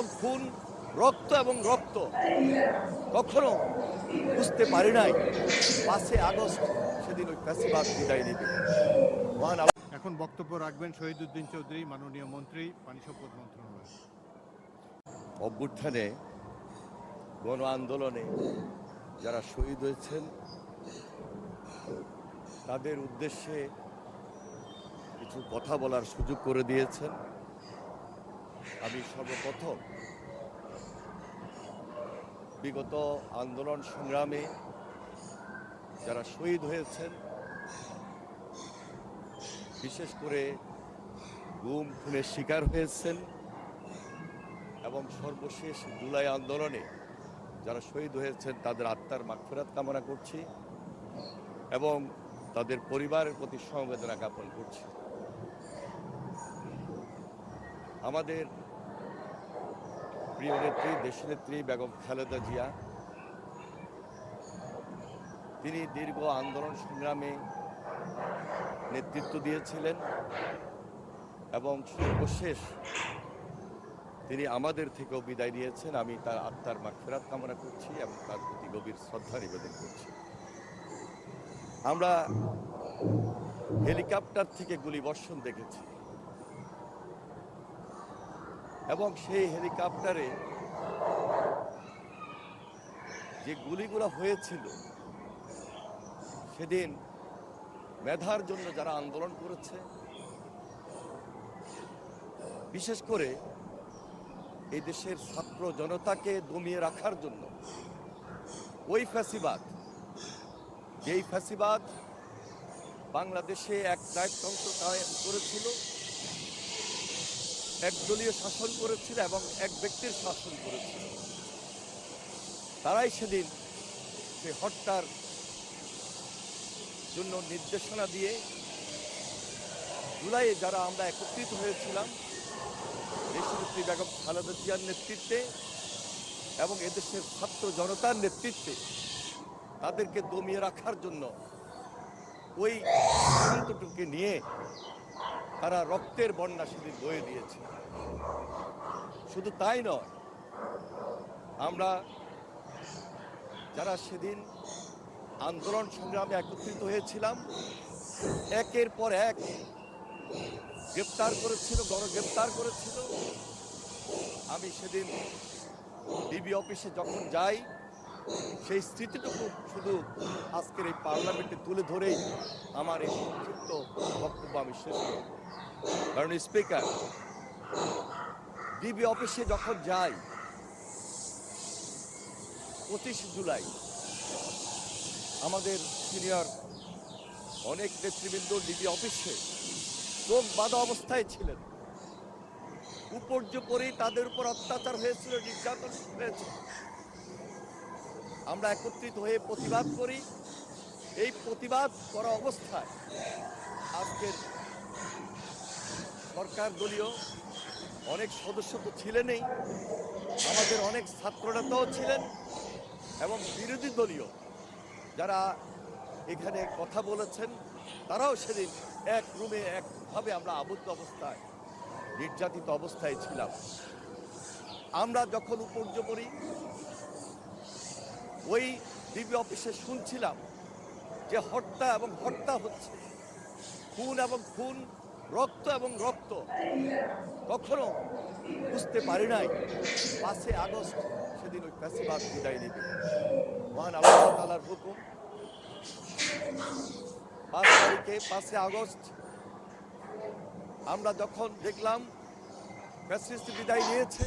এবং খুন, রক্ত এবং রক্ত কখনো বুঝতে পারি নাই 5 আগস্ট সেদিন ওই ফ্যাসিবাদ বিদায় নিবে। এখন বক্তব্য রাখবেন শহীদউদ্দিন চৌধুরী, মাননীয় মন্ত্রী, পানি সম্পদ মন্ত্রণালয়। অভ্যুত্থানে, গণ আন্দোলনে যারা শহীদ হয়েছেন তাদের উদ্দেশ্যে কিছু কথা বলার সুযোগ করে দিয়েছেন। আমি সর্বপ্রথম বিগত আন্দোলন সংগ্রামে যারা শহীদ হয়েছেন, বিশেষ করে গুম খুনের শিকার হয়েছেন এবং সর্বশেষ জুলাই আন্দোলনে যারা শহীদ হয়েছেন তাদের আত্মার মাগফিরাত কামনা করছি এবং তাদের পরিবারের প্রতি সমবেদনা জ্ঞাপন করছি। আমাদের প্রিয় নেত্রী, দেশনেত্রী বেগম খালেদা জিয়া, তিনি দীর্ঘ আন্দোলন সংগ্রামে নেতৃত্ব দিয়েছিলেন এবং সর্বশেষ তিনি আমাদের থেকেও বিদায় নিয়েছেন। আমি তার আত্মার মাগফিরাত কামনা করছি এবং তার প্রতি গভীর শ্রদ্ধা নিবেদন করছি। আমরা হেলিকপ্টার থেকে গুলিবর্ষণ দেখেছি এবং সেই হেলিকপ্টারে যে গুলিগুলো হয়েছিল সেদিন মেধার জন্য যারা আন্দোলন করেছে, বিশেষ করে এই দেশের ছাত্র জনতাকে দমিয়ে রাখার জন্য ওই ফ্যাসিবাদ, যেই ফ্যাসিবাদ বাংলাদেশে এক রাজতন্ত্র কায়েম করেছিল, একদলীয় শাসন করেছিল এবং এক ব্যক্তির শাসন করেছিল, তারাই সেদিন সে হত্যার জন্য নির্দেশনা দিয়ে জুলাইয়ে যারা আমরা একত্রিত হয়েছিলাম দেশনেত্রী বেগম খালেদা জিয়ার নেতৃত্বে এবং এদেশের ছাত্র জনতার নেতৃত্বে তাদেরকে দমিয়ে রাখার জন্য ওই সিদ্ধান্তটুকুকে নিয়ে তারা রক্তের বন্যা সেদিন বয়ে দিয়েছে। শুধু তাই নয়, আমরা যারা সেদিন আন্দোলন সংগ্রামে একত্রিত হয়েছিলাম একের পর এক গ্রেপ্তার করেছিল, গণগ্রেপ্তার করেছিল। আমি সেদিন ডিবি অফিসে যখন যাই সেই স্মৃতিটুকু শুধু আজকের এই পার্লামেন্টে তুলে ধরেই আমার এই সংক্ষিপ্ত বক্তব্য আমি শেষ করব। কারণ স্পিকার, ডিবি অফিসে যখন যাই 25 জুলাই আমাদের সিনিয়র অনেক নেতৃবৃন্দ ডিবি অফিসে চোখ বাঁধা অবস্থায় ছিলেন। উপর্যুপরি তাদের উপর অত্যাচার হয়েছিল, নির্যাতন হয়েছে। আমরা একত্রিত হয়ে প্রতিবাদ করি। এই প্রতিবাদ করা অবস্থায় আজকের সরকার দলীয় অনেক সদস্য তো ছিলেনই, আমাদের অনেক ছাত্রনেতাও ছিলেন এবং বিরোধী দলীয় যারা এখানে কথা বলেছেন তারাও সেদিন এক রুমে একভাবে আমরা আবদ্ধ অবস্থায়, নির্যাতিত অবস্থায় ছিলাম। আমরা যখন উপর্যুপরি ওই ডিবি অফিসে শুনছিলাম যে হত্যা এবং হত্যা হচ্ছে, খুন এবং খুন, রক্ত এবং রক্ত, কখনো বুঝতে পারি নাই 5 আগস্ট সেদিন ওই ফ্যাসিবাদ বিদায় নিবে। মহান আল্লাহ তাআলার হুকুম, 5 তারিখে 5 আগস্ট আমরা যখন দেখলাম ফ্যাসিস্ট বিদায় নিয়েছে,